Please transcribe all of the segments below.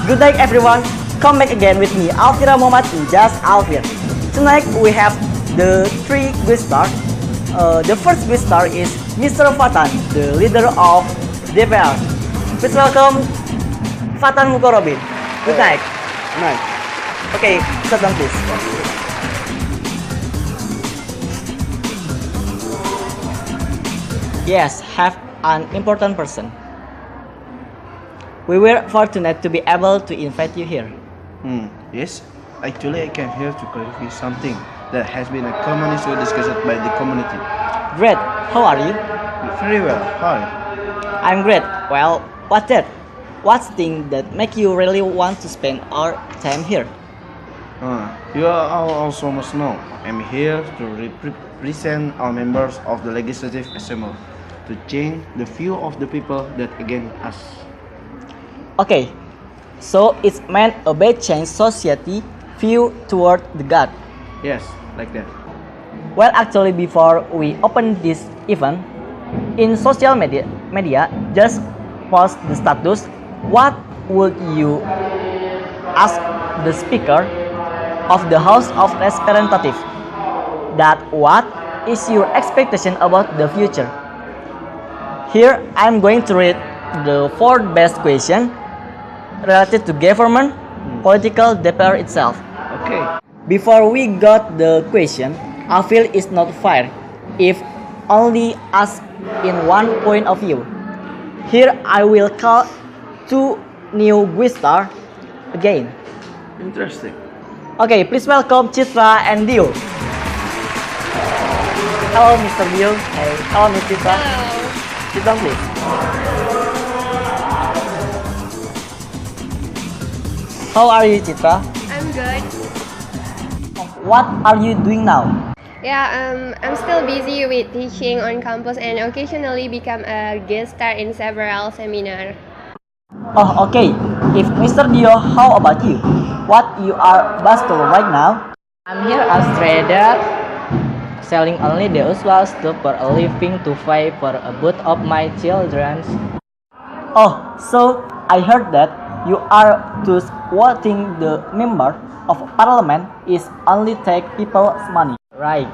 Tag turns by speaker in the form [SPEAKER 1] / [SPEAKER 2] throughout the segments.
[SPEAKER 1] Good night everyone. Come back again with me, Alvira Mohamad in Just Alvira. Tonight we have the 3 guest stars. The first guest star is Mr. Fathan, the leader of DPR. Please welcome Fathan Mukorobin. Good night.
[SPEAKER 2] Good night.
[SPEAKER 1] Okay, sit down please. Yes, have an important person. We were fortunate to be able to invite you here.
[SPEAKER 2] Yes, actually I came here to clarify something that has been a common issue discussed by the community.
[SPEAKER 1] Great, how are you?
[SPEAKER 2] Very well, hi.
[SPEAKER 1] I'm great. Well, what's that? What's the thing that make you really want to spend our time here?
[SPEAKER 2] You all also must know, I'm here to represent all members of the Legislative Assembly to change the view of the people that against us.
[SPEAKER 1] Okay, so it's meant a bad change society view toward the God.
[SPEAKER 2] Yes, like that.
[SPEAKER 1] Well, actually, before we open this event, in social media, just post the status. What would you ask the Speaker of the House of Representatives? That what is your expectation about the future? Here, I'm going to read the 4 best questions related to government, political DPR itself.
[SPEAKER 2] Okay.
[SPEAKER 1] Before we got the question, I feel it's not fair if only asked in one point of view. Here I will call 2 new guest stars again.
[SPEAKER 2] Interesting.
[SPEAKER 1] Okay, please welcome Citra and Dio. Hello, Mr. Dio. Hey, hello, Miss Citra.
[SPEAKER 3] Hello.
[SPEAKER 1] Sit down, please. How are you, Citra?
[SPEAKER 3] I'm good.
[SPEAKER 1] What are you doing now?
[SPEAKER 3] Yeah, I'm still busy with teaching on campus and occasionally become a guest star in several seminars.
[SPEAKER 1] Oh, okay. If Mr. Dio, how about you? What you are bustle right now?
[SPEAKER 4] I'm here as trader, selling only the usual stuff for a living to pay for a both of my children's.
[SPEAKER 1] Oh, so I heard that you are just voting the member of parliament is only take people's money, right?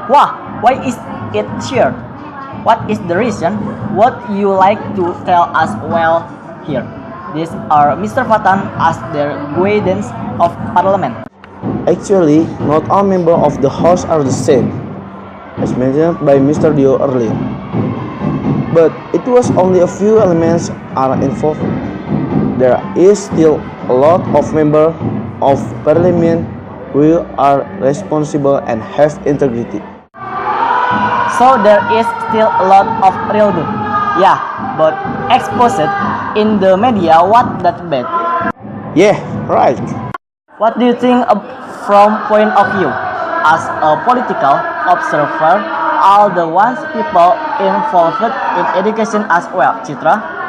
[SPEAKER 1] Wow, why is it shared? What is the reason? What you like to tell us well here? These are Mr. Fathan as their guidance of parliament.
[SPEAKER 2] Actually, not all members of the House are the same, as mentioned by Mr. Dio earlier. But it was only a few elements are involved. There is still a lot of members of parliament who are responsible and have integrity.
[SPEAKER 1] So there is still a lot of real good. Yeah, but exposed in the media what that bad.
[SPEAKER 2] Yeah, right.
[SPEAKER 1] What do you think from point of view as a political observer, all the ones people involved in education as well, Citra?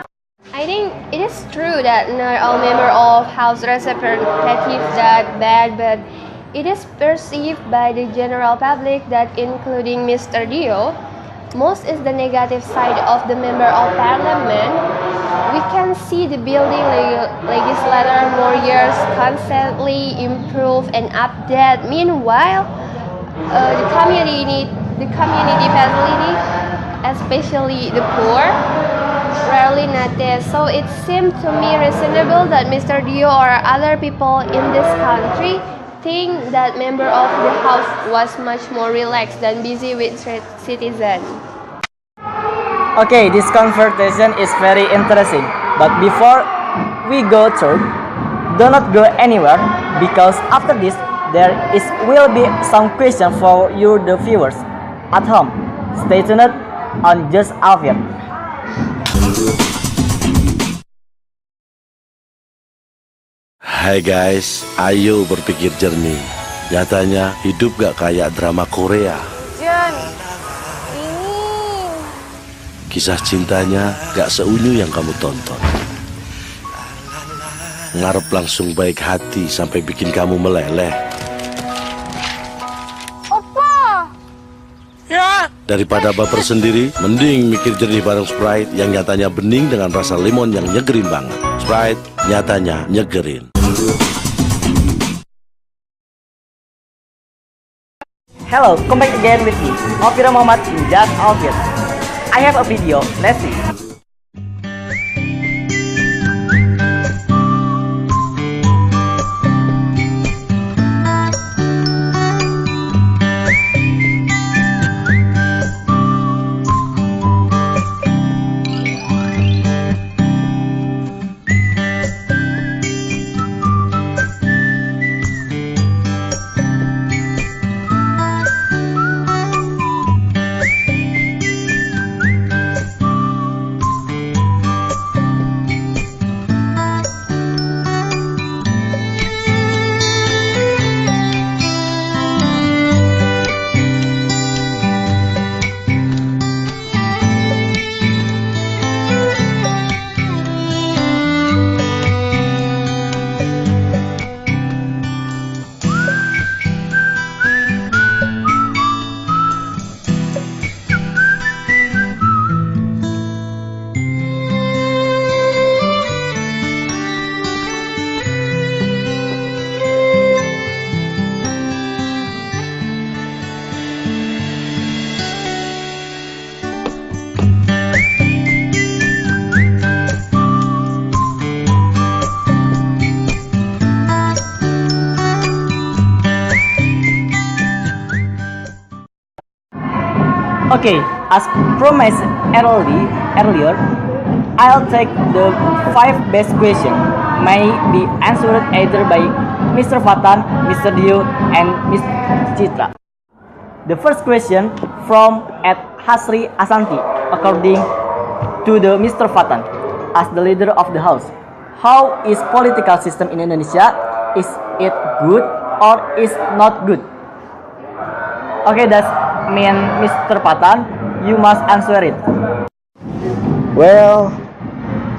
[SPEAKER 3] I think it is true that not all members of House Representatives that bad, but it is perceived by the general public that including Mr. Dio, most is the negative side of the member of parliament. We can see the building legislator more years constantly improve and update. Meanwhile, the community facility, especially the poor, rarely noticed. So it seemed to me reasonable that Mr. Dio or other people in this country think that member of the house was much more relaxed than busy with citizens.
[SPEAKER 1] Okay, this conversation is very interesting. But before we go through, do not go anywhere because after this there will be some question for you the viewers at home. Stay tuned on Just Alvira.
[SPEAKER 5] Hai guys, ayo berpikir jernih. Nyatanya hidup gak kayak drama Korea.
[SPEAKER 6] Jen, ini
[SPEAKER 5] Kisah cintanya gak seunyu yang kamu tonton. Ngarep langsung baik hati sampai bikin kamu meleleh.
[SPEAKER 6] Opa.
[SPEAKER 7] Ya,
[SPEAKER 5] Daripada baper sendiri, mending mikir jernih bareng Sprite yang nyatanya bening dengan rasa lemon yang nyegerin banget. Sprite nyatanya nyegerin.
[SPEAKER 1] Hello, come back again with me, Alvira Mohamad in Just Alvira. I have a video, let's see. Okay, as promised earlier, I'll take the 5 best questions. May be answered either by Mr. Fathan, Mr. Dio, and Ms. Citra. The first question from at Hasri Asanti, according to the Mr. Fathan, as the leader of the house. How is political system in Indonesia? Is it good or is not good? Okay, that's mean Mr. Fathan, you must answer it.
[SPEAKER 2] Well,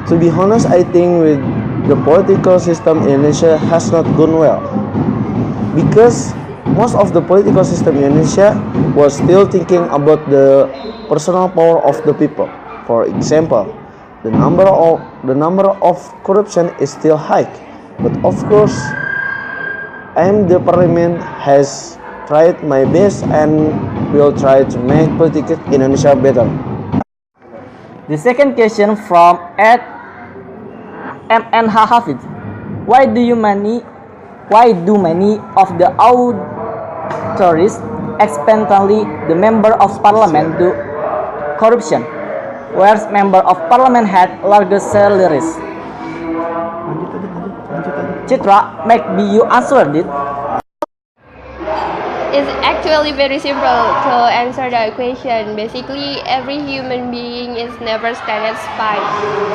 [SPEAKER 2] to be honest, I think with the political system in Indonesia has not gone well, because most of the political system in Indonesia was still thinking about the personal power of the people. For example, the number of corruption is still high, but of course, the parliament has tried my best and will try to make politics in Indonesia better.
[SPEAKER 1] The second question from at MNH Hafid. Why do many of the authorities, especially the member of parliament, do corruption, whereas member of parliament had larger salaries? Citra, maybe you answered it.
[SPEAKER 3] It's actually very simple to answer the question. Basically, every human being is never satisfied.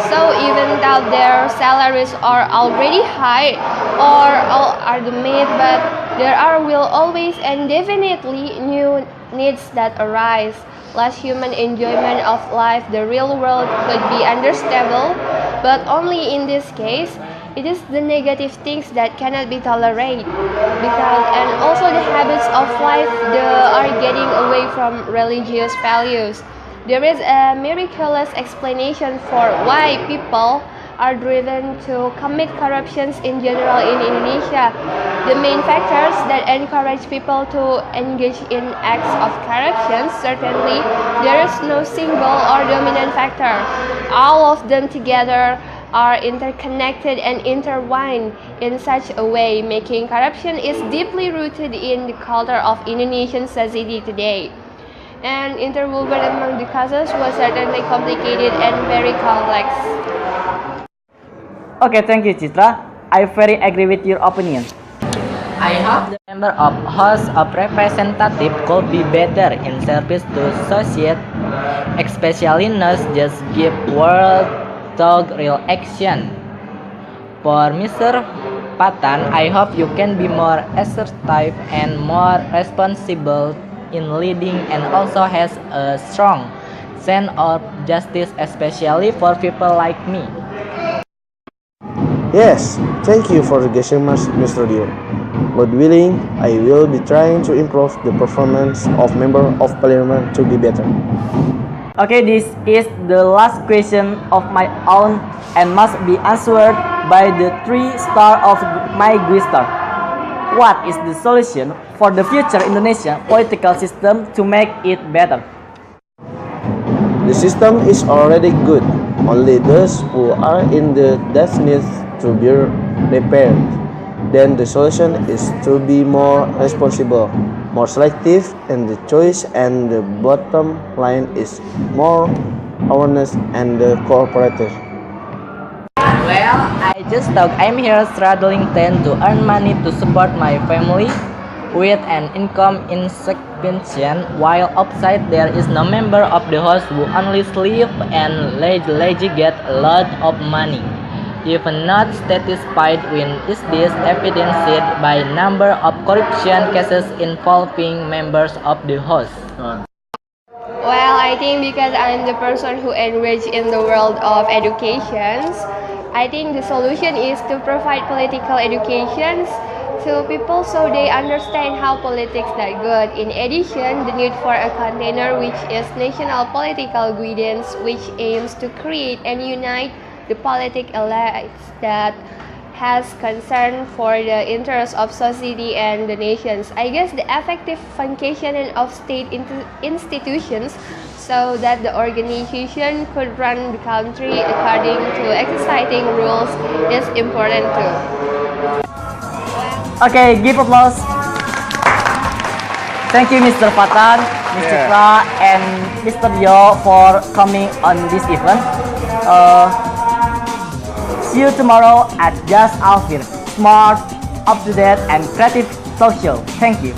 [SPEAKER 3] So even though their salaries are already high or are the made, but there will always and definitely new needs that arise. Less human enjoyment of life, the real world could be understandable, but only in this case, it is the negative things that cannot be tolerated, and also the habits of life are getting away from religious values. There is a miraculous explanation for why people are driven to commit corruptions in general in Indonesia. The main factors that encourage people to engage in acts of corruption, certainly there is no single or dominant factor. All of them together are interconnected and intertwined in such a way, making corruption is deeply rooted in the culture of Indonesian society today. And interwoven among the causes was certainly complicated and very complex.
[SPEAKER 1] Okay, thank you, Citra. I very agree with your opinion.
[SPEAKER 4] I hope the member of House of Representatives could be better in service to society, especially not just give word to real action. For Mr. Fathan, I hope you can be more assertive and more responsible in leading, and also has a strong sense of justice, especially for people like me.
[SPEAKER 2] Yes, thank you for the gesture, Mr. Dio. God willing, I will be trying to improve the performance of Member of Parliament to be better.
[SPEAKER 1] Okay, this is the last question of my own and must be answered by the 3-star of my Guistar. What is the solution for the future Indonesian political system to make it better?
[SPEAKER 2] The system is already good. Only those who are in the death need to be repaired. Then the solution is to be more responsible, more selective in the choice, and the bottom line is more awareness and cooperative.
[SPEAKER 4] Well, I just thought I'm here struggling then to earn money to support my family with an income insufficient, while outside there is no member of the house who only sleep and lazy get a lot of money. Even not satisfied with this evidenced by number of corruption cases involving members of the house.
[SPEAKER 3] Well, I think because I'm the person who enriched in the world of education, I think the solution is to provide political education to people so they understand how politics are good. In addition, the need for a container which is national political guidance which aims to create and unite the political elites that has concern for the interests of society and the nations. I guess the effective functioning of state institutions so that the organization could run the country according to exciting rules is important too.
[SPEAKER 1] Okay, give applause. Thank you, Mr. Fathan, Ms. Citra, and Mr. Dio for coming on this event. See you tomorrow at Just Alvira, smart, up-to-date, and creative talk show. Thank you.